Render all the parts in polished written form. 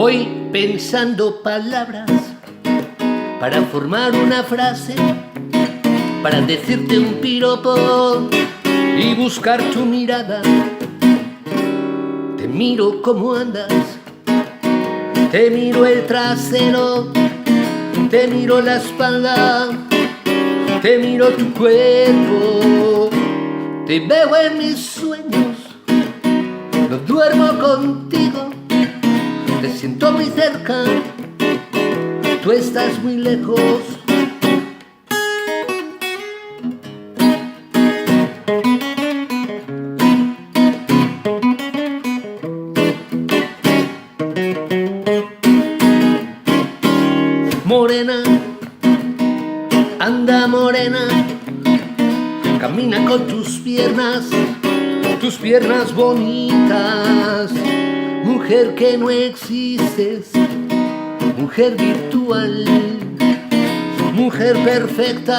Voy pensando palabras para formar una frase, para decirte un piropo y buscar tu mirada. Te miro cómo andas, te miro el trasero, te miro la espalda, te miro tu cuerpo, te veo en mis sueños, no duermo contigo, te siento muy cerca, tú estás muy lejos. Morena, anda morena, camina con tus piernas bonitas. Mujer que no existes, mujer virtual, mujer perfecta,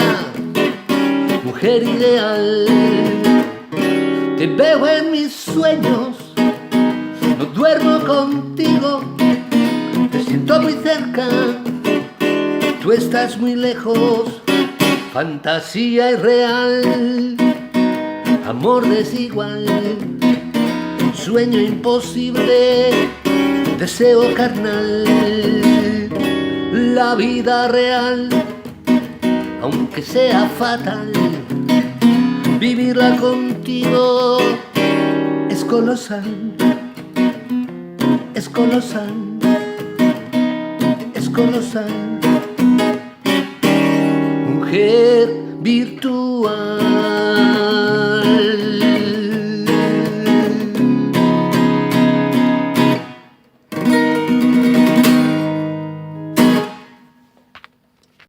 mujer ideal. Te veo en mis sueños, no duermo contigo, te siento muy cerca, tú estás muy lejos. Fantasía irreal, amor desigual, sueño imposible, deseo carnal. La vida real, aunque sea fatal, vivirla contigo es colosal, es colosal, es colosal. Mujer virtual.